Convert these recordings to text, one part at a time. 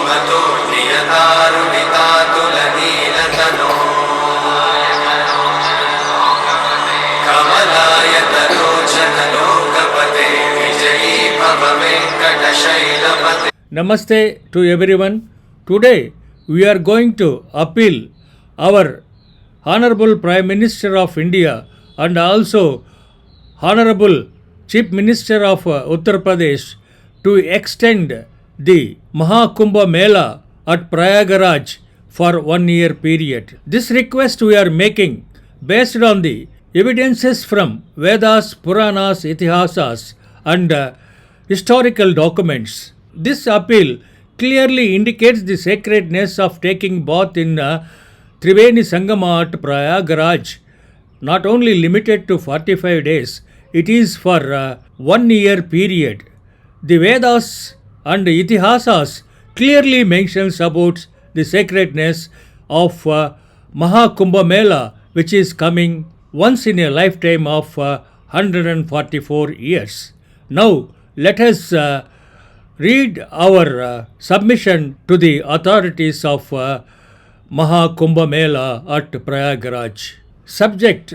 सुमतो प्रियतारुणितातुलनीलतनो कमलायतलोचनलोकपते विजयी भव वेङ्कटशैलपते. Namaste to everyone. Today we are going to appeal our Honourable Prime Minister of India and also Honourable Chief Minister of Uttar Pradesh to extend the Maha Kumbha Mela at Prayagraj for 1 year period. This request we are making based on the evidences from Vedas, Puranas, Itihasas and historical documents. This appeal clearly indicates the sacredness of taking bath in Triveni Sangama at Prayagraj, not only limited to 45 days, it is for 1 year period. The Vedas and Itihasas clearly mentions about the sacredness of Maha Kumbha Mela, which is coming once in a lifetime of 144 years. Now let us read our submission to the authorities of Maha Kumbha Mela at Prayagraj. Subject: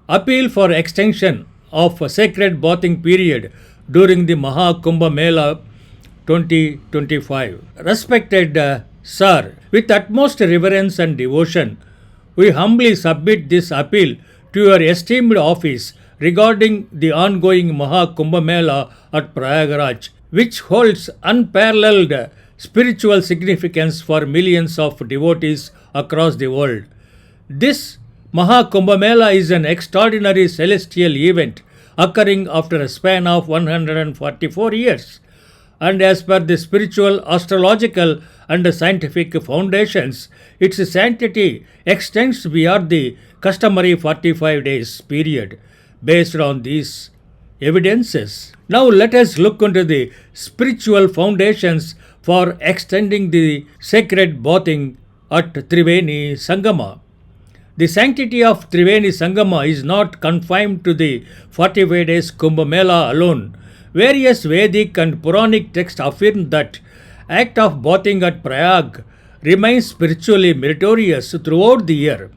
appeal for extension of sacred bathing period during the Maha Kumbha Mela 2025. Respected Sir, with utmost reverence and devotion, we humbly submit this appeal to your esteemed office regarding the ongoing Maha Kumbha Mela at Prayagraj, which holds unparalleled spiritual significance for millions of devotees across the world. This Maha Kumbha Mela is an extraordinary celestial event occurring after a span of 144 years, and as per the spiritual, astrological and scientific foundations, its sanctity extends beyond the customary 45 days period. Based on these evidences, now let us look into the spiritual foundations for extending the sacred bathing at Triveni Sangama. The sanctity of Triveni Sangama is not confined to the 45 days Kumbh Mela alone. Various Vedic and Puranic texts affirm that act of bathing at Prayag remains spiritually meritorious throughout the year.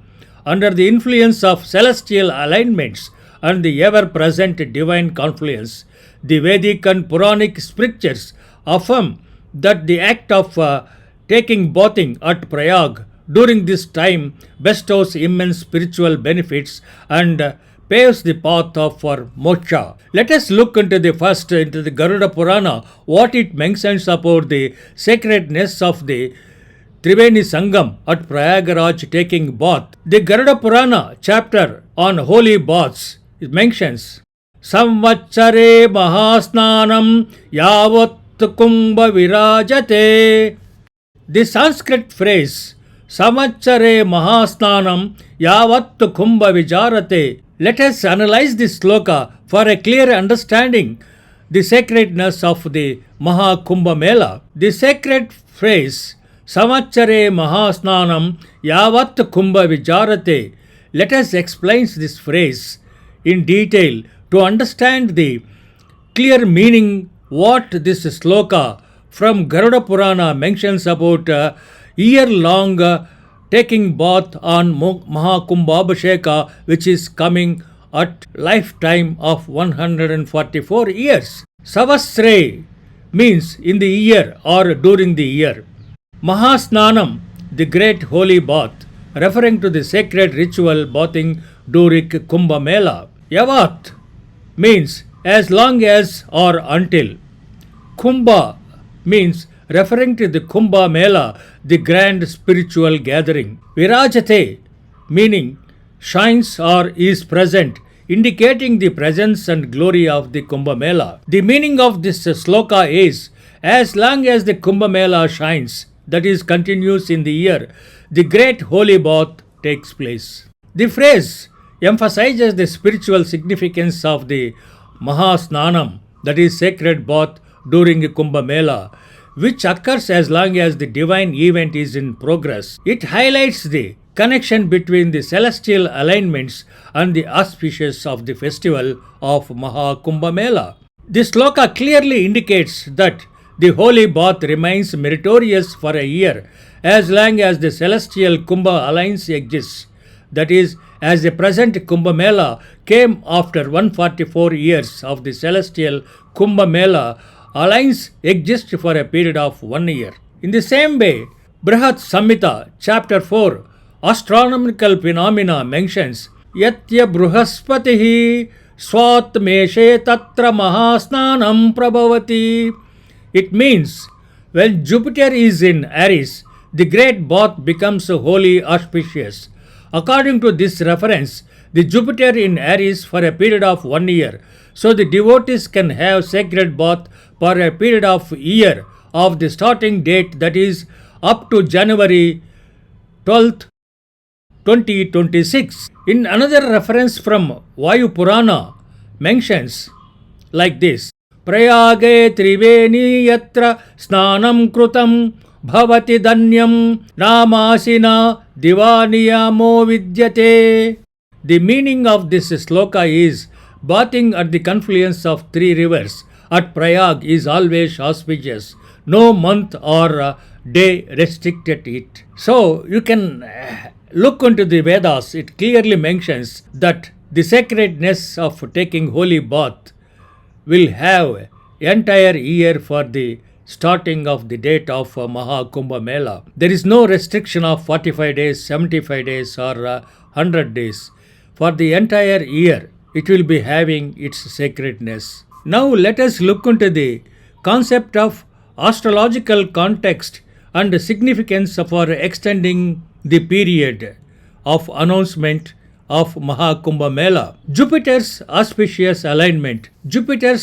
Under the influence of celestial alignments and the ever-present divine confluence, the Vedic and Puranic scriptures affirm that the act of taking bathing at Prayag during this time bestows immense spiritual benefits and paves the path for moksha. Let us look into the Garuda Purana, what it mentions about the sacredness of the Triveni Sangam at Prayagraj taking bath. The Garuda Purana chapter on holy baths, it mentions Samvatsare Mahasnanam Yavat Kumbha Virajate. The Sanskrit phrase Samvatsare Mahasnanam Yavat Kumbha Vijarate. Let us analyze this sloka for a clear understanding the sacredness of the Maha Kumbha Mela. The sacred phrase Samvatsare Mahasnanam Yavat Kumbha Vijarate. Let us explain this phrase in detail to understand the clear meaning what this sloka from Garuda Purana mentions about year-long taking bath on Maha Kumbhabhisheka, which is coming at lifetime of 144 years. Savasre means in the year or during the year. Mahasnanam, the great holy bath, referring to the sacred ritual bathing during Kumbha Mela. Yavat means as long as or until. Kumbha means referring to the Kumbha Mela, the grand spiritual gathering. Virajate meaning shines or is present, indicating the presence and glory of the Kumbha Mela. The meaning of this sloka is as long as the Kumbha Mela shines, that is continues in the year, the great holy bath takes place. The phrase emphasizes the spiritual significance of the Mahasnanam, that is sacred bath during Kumbha Mela, which occurs as long as the divine event is in progress. It highlights the connection between the celestial alignments and the auspicious of the festival of Maha Kumbha Mela. This sloka clearly indicates that The holy bath remains meritorious for a year as long as the celestial Kumbha alliance exists. That is, as the present Kumbh Mela came after 144 years of the celestial Kumbh Mela, alliance exists for a period of 1 year. In the same way, Brihat Samhita, chapter 4, astronomical phenomena mentions Yatya Bruhaspatihi Swatmeshe Tatra Mahasnanam Prabhavati. It means when Jupiter is in Aries, the great bath becomes wholly auspicious. According to this reference, the Jupiter in Aries for a period of 1 year, so the devotees can have sacred bath for a period of year of the starting date, that is up to January 12th, 2026. In another reference from Vayu Purana mentions like this: Prayage triveni yatra snanam krutam bhavati danyam namasina divaniyamo vidyate. The meaning of this sloka is bathing at the confluence of 3 rivers at Prayag is always auspicious. No month or day restricted it. So you can look into the Vedas. It clearly mentions that the sacredness of taking holy bath will have entire year for the starting of the date of Maha Kumbha Mela. There is no restriction of 45 days, 75 days or 100 days. For the entire year, it will be having its sacredness. Now let us look into the concept of astrological context and significance for extending the period of announcement of Maha Kumbha Mela. Jupiter's auspicious alignment. Jupiter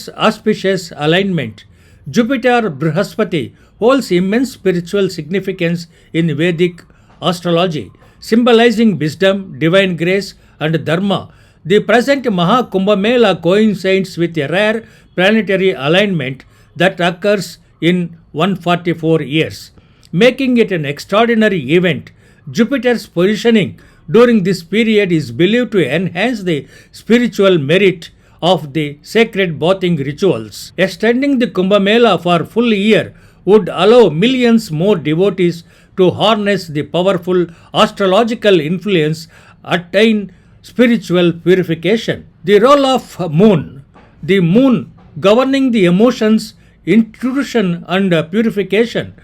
Brihaspati holds immense spiritual significance in Vedic astrology, symbolizing wisdom, divine grace, and dharma. The present Maha Kumbha Mela coincides with a rare planetary alignment that occurs in 144 years, making it an extraordinary event. Jupiter's positioning during this period is believed to enhance the spiritual merit of the sacred bathing rituals. Extending the Kumbh Mela for full year would allow millions more devotees to harness the powerful astrological influence, attain spiritual purification. The role of moon. The moon, governing the emotions, intuition and purification,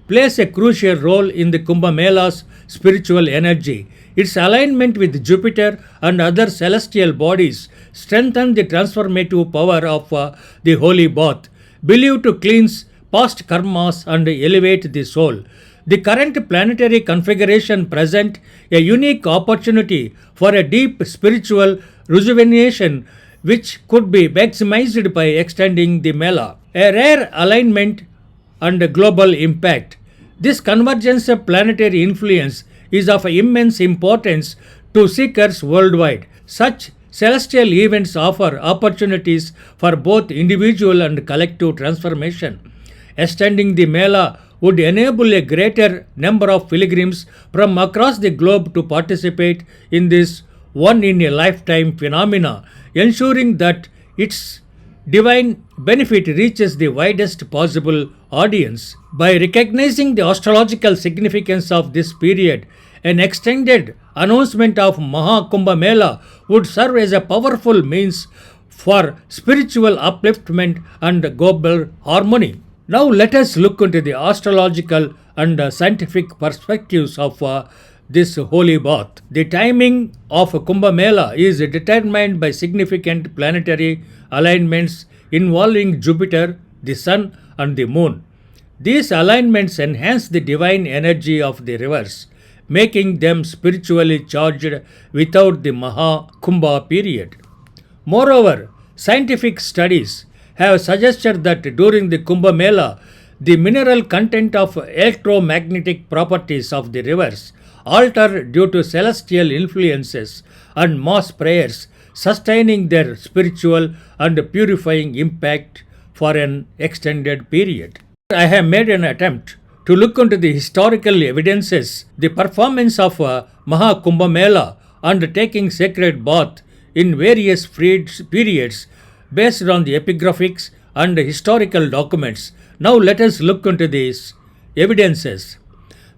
plays a crucial role in the Kumbh Mela's spiritual energy. Its alignment with Jupiter and other celestial bodies strengthens the transformative power of the holy bath, believed to cleanse past karmas and elevate the soul. The current planetary configuration presents a unique opportunity for a deep spiritual rejuvenation which could be maximized by extending the Mela. A rare alignment and global impact. This convergence of planetary influence is of immense importance to seekers worldwide. Such celestial events offer opportunities for both individual and collective transformation. Extending the Mela would enable a greater number of pilgrims from across the globe to participate in this one-in-a-lifetime phenomena, ensuring that its divine benefit reaches the widest possible audience. By recognizing the astrological significance of this period, an extended announcement of Maha Kumbha Mela would serve as a powerful means for spiritual upliftment and global harmony. Now let us look into the astrological and scientific perspectives of this holy bath. The timing of Kumbh Mela is determined by significant planetary alignments involving Jupiter, the Sun and the Moon. These alignments enhance the divine energy of the rivers, making them spiritually charged without the Maha Kumbha period. Moreover, scientific studies have suggested that during the Kumbh Mela, the mineral content of electromagnetic properties of the rivers alter due to celestial influences and mass prayers, sustaining their spiritual and purifying impact for an extended period. I have made an attempt to look into the historical evidences, the performance of Maha Kumbh Mela and taking sacred bath in various periods based on the epigraphics and historical documents. Now let us look into these evidences.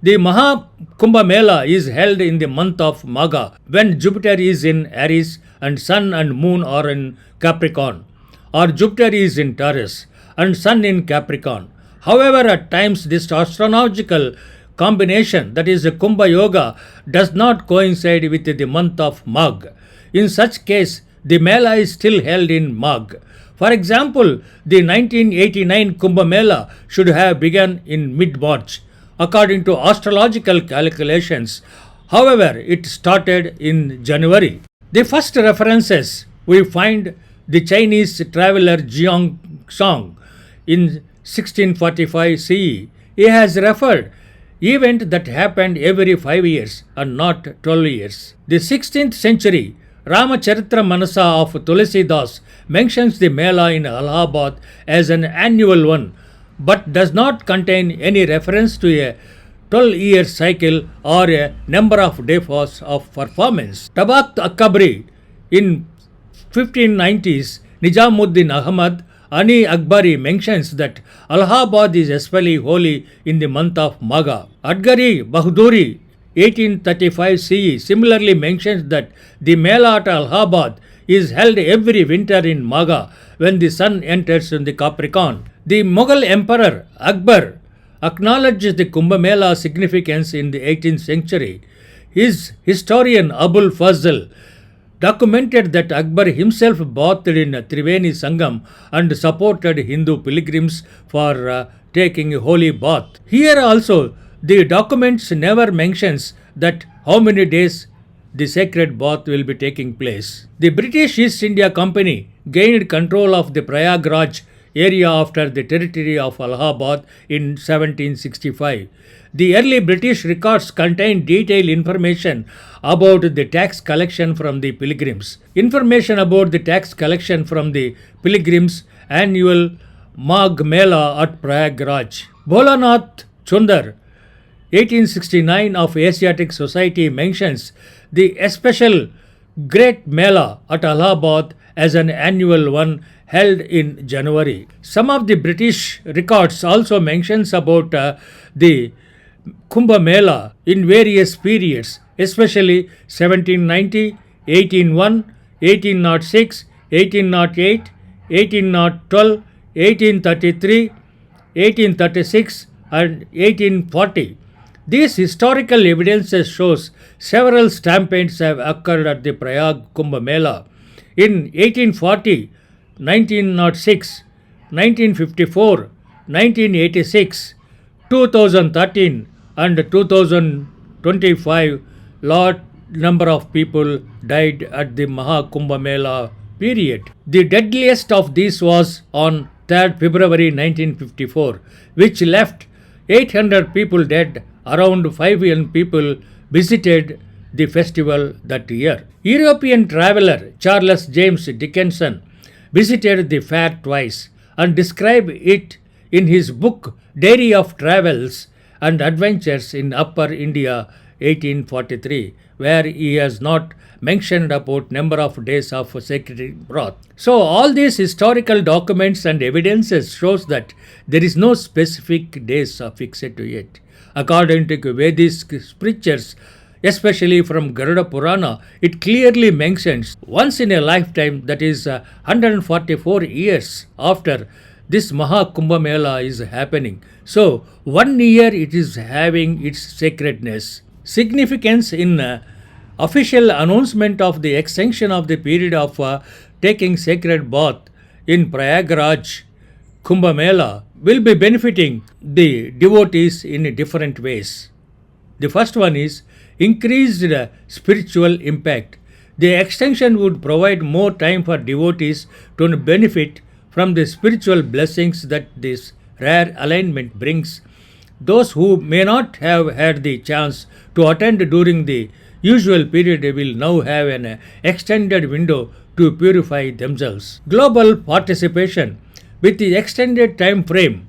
The Maha Kumbha Mela is held in the month of Magha when Jupiter is in Aries and Sun and Moon are in Capricorn, or Jupiter is in Taurus and Sun in Capricorn. However, at times this astrological combination, that is the Kumbha Yoga, does not coincide with the month of Magh. In such case, the Mela is still held in Magh. For example, the 1989 Kumbh Mela should have begun in mid-March, according to astrological calculations. However, it started in January. The first references we find the Chinese traveler Jiang Song in 1645 CE. He has referred event that happened every 5 years and not 12 years. The 16th century Ramacharitra Manasa of Tulsidas mentions the Mela in Allahabad as an annual one, but does not contain any reference to a 12-year cycle or a number of days of performance. Tabakht Akabri in 1590s, Nijamuddin Ahmad Ani Akbari mentions that Allahabad is especially holy in the month of Magha. Adgari Bahduri 1835 CE similarly mentions that the Mela at Allahabad is held every winter in Magha when the sun enters in the Capricorn. The Mughal Emperor Akbar acknowledged the Kumbh Mela significance in the 18th century. His historian Abul Fazl documented that Akbar himself bathed in Triveni Sangam and supported Hindu pilgrims for taking a holy bath. Here also, the documents never mentions that how many days the sacred bath will be taking place. The British East India Company gained control of the Prayagraj area after the territory of Allahabad in 1765. The early British records contain detailed information about the tax collection from the pilgrims. Information about the tax collection from the pilgrims' annual Magh Mela at Prayagraj. Bholanath Chundar 1869 of Asiatic Society mentions the special Great Mela at Allahabad as an annual one held in January. Some of the British records also mentions about the Kumbh Mela in various periods, especially 1790, 1801, 1806, 1808, 1812, 1833, 1836 and 1840. These historical evidences shows several stampedes have occurred at the Prayag Kumbh Mela. In 1840, 1906, 1954, 1986, 2013 and 2025, large number of people died at the Maha Kumbh Mela period. The deadliest of these was on 3rd February 1954, which left 800 people dead. Around 5 million people visited the festival that year. European traveller Charles James Dickinson visited the fair twice and described it in his book Diary of Travels and Adventures in Upper India 1843, where he has not mentioned about number of days of sacred broth. So all these historical documents and evidences shows that there is no specific days fixed to it. According to Vedic scriptures, especially from Garuda Purana, it clearly mentions once in a lifetime, that is 144 years after this Maha Kumbh Mela is happening. So 1 year it is having its sacredness. Significance in official announcement of the extension of the period of taking sacred bath in Prayagraj Kumbh Mela will be benefiting the devotees in different ways. The first one is increased spiritual impact. The extension would provide more time for devotees to benefit from the spiritual blessings that this rare alignment brings. Those who may not have had the chance to attend during the usual period will now have an extended window to purify themselves. Global participation. With the extended time frame,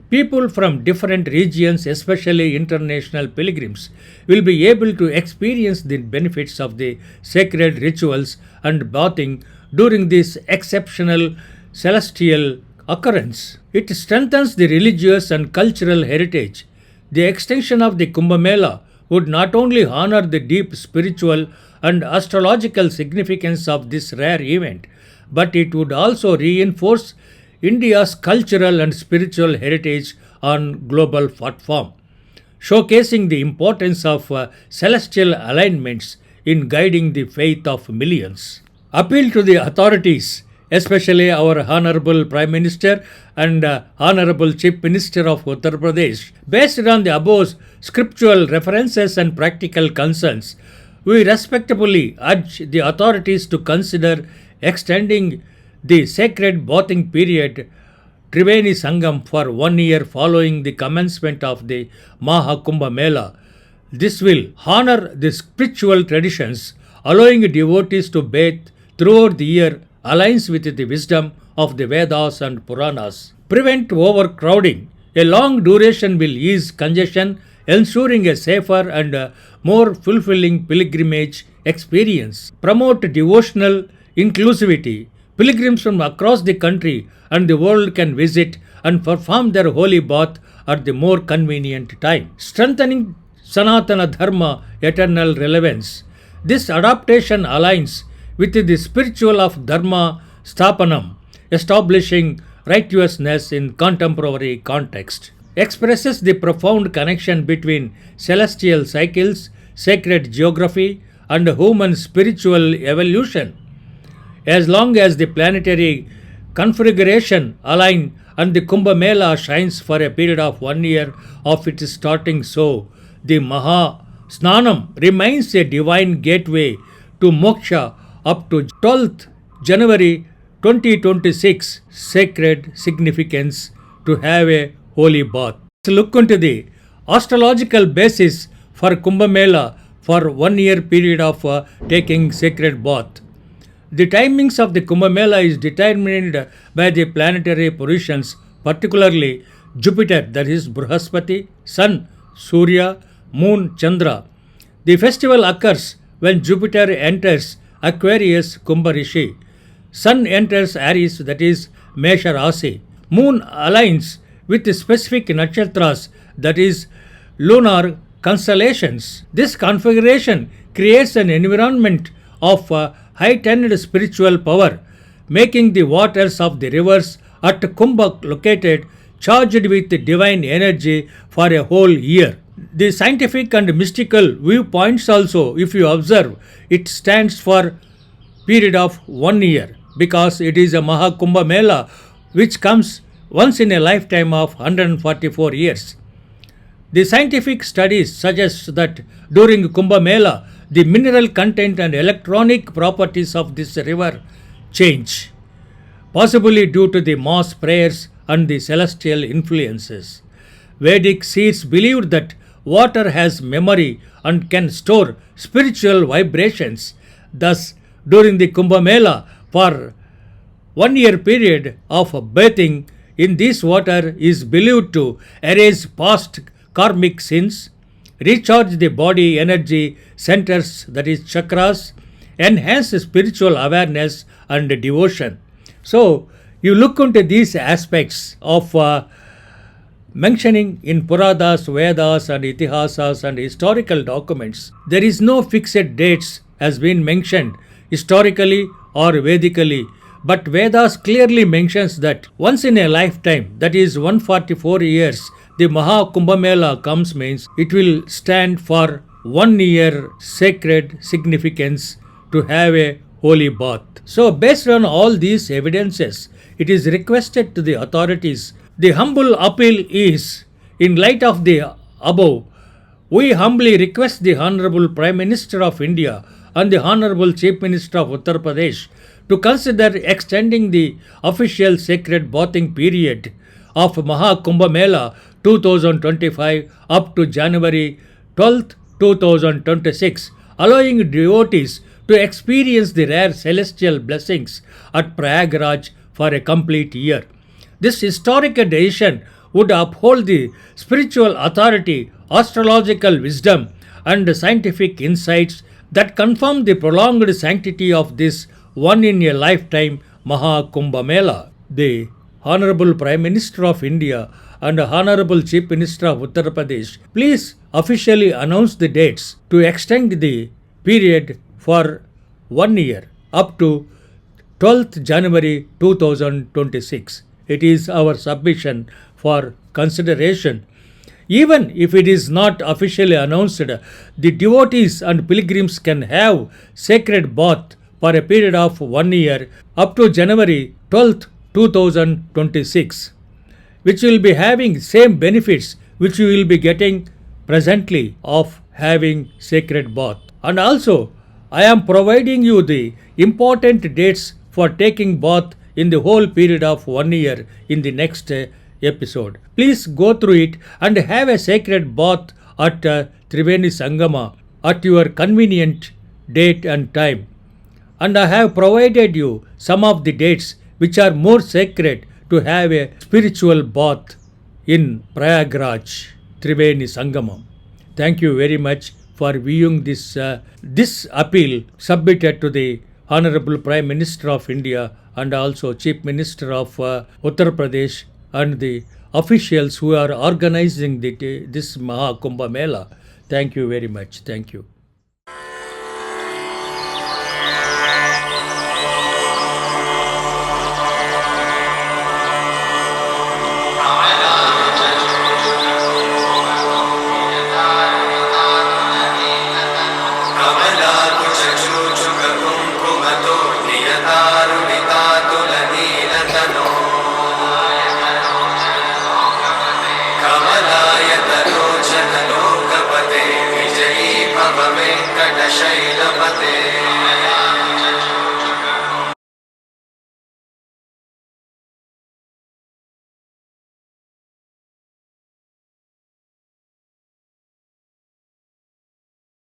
people from different regions, especially international pilgrims, will be able to experience the benefits of the sacred rituals and bathing during this exceptional celestial occurrence. It strengthens the religious and cultural heritage. The extension of the Kumbh Mela would not only honor the deep spiritual and astrological significance of this rare event, but it would also reinforce India's cultural and spiritual heritage on global platform, showcasing the importance of celestial alignments in guiding the faith of millions. Appeal to the authorities, especially our Honourable Prime Minister and Honourable Chief Minister of Uttar Pradesh. Based on the above scriptural references and practical concerns, we respectfully urge the authorities to consider extending the sacred bathing period Triveni Sangam for 1 year following the commencement of the Maha Kumbha Mela. This will honor the spiritual traditions, allowing devotees to bathe throughout the year, aligns with the wisdom of the Vedas and Puranas. Prevent overcrowding. A long duration will ease congestion, ensuring a safer and more fulfilling pilgrimage experience. Promote devotional inclusivity. Pilgrims from across the country and the world can visit and perform their holy bath at the more convenient time. Strengthening Sanatana Dharma eternal relevance. This adaptation aligns with the spiritual of Dharma Sthapanam, establishing righteousness in contemporary context. Expresses the profound connection between celestial cycles, sacred geography, and human spiritual evolution. As long as the planetary configuration align and the Kumbh Mela shines for a period of 1 year of its starting, so the Maha Snanam remains a divine gateway to moksha up to 12th January 2026, sacred significance to have a holy bath. Let's look into the astrological basis for Kumbh Mela for 1 year period of taking sacred bath. The timings of the Kumbh Mela is determined by the planetary positions, particularly Jupiter, that is Brihaspati, Sun, Surya, Moon, Chandra. The festival occurs when Jupiter enters Aquarius Kumbha Rishi. Sun enters Aries, that is Mesha Rasi. Moon aligns with the specific nakshatras, that is lunar constellations. This configuration creates an environment of heightened spiritual power, making the waters of the rivers at Kumbha located charged with divine energy for a whole year. The scientific and mystical viewpoints also, if you observe, it stands for period of 1 year because it is a Maha Kumbha Mela which comes once in a lifetime of 144 years. The scientific studies suggest that during Kumbh Mela, the mineral content and electronic properties of this river change, possibly due to the mass prayers and the celestial influences. Vedic seers believed that water has memory and can store spiritual vibrations. Thus, during the Kumbh Mela, for 1 year period of bathing in this water is believed to erase past karmic sins, recharge the body energy centers, that is chakras, enhance spiritual awareness and devotion. So, you look into these aspects of mentioning in Puranas, Vedas and Itihasas and historical documents. There is no fixed dates has been mentioned historically or Vedically, but Vedas clearly mentions that once in a lifetime, that is 144 years, the Maha Kumbh Mela comes means it will stand for 1 year sacred significance to have a holy bath. So based on all these evidences, it is requested to the authorities. The humble appeal is, in light of the above, we humbly request the Honourable Prime Minister of India and the Honourable Chief Minister of Uttar Pradesh to consider extending the official sacred bathing period of Maha Kumbh Mela 2025 up to January 12, 2026, allowing devotees to experience the rare celestial blessings at Prayagraj for a complete year. This historic decision would uphold the spiritual authority, astrological wisdom, and scientific insights that confirm the prolonged sanctity of this one in a lifetime Maha Kumbh Mela. The Honourable Prime Minister of India and Honourable Chief Minister of Uttar Pradesh, please officially announce the dates to extend the period for 1 year up to 12th January 2026. It is our submission for consideration. Even if it is not officially announced, the devotees and pilgrims can have sacred bath for a period of 1 year up to January 12th, 2026, which will be having same benefits which you will be getting presently of having sacred bath. And also, I am providing you the important dates for taking bath in the whole period of 1 year in the next episode. Please go through it and have a sacred bath at Triveni Sangama at your convenient date and time. And I have provided you some of the dates which are more sacred to have a spiritual bath in Prayagraj, Triveni Sangamam. Thank you very much for viewing this appeal submitted to the Honourable Prime Minister of India and also Chief Minister of Uttar Pradesh and the officials who are organizing this Maha Kumbha Mela. Thank you very much. Thank you.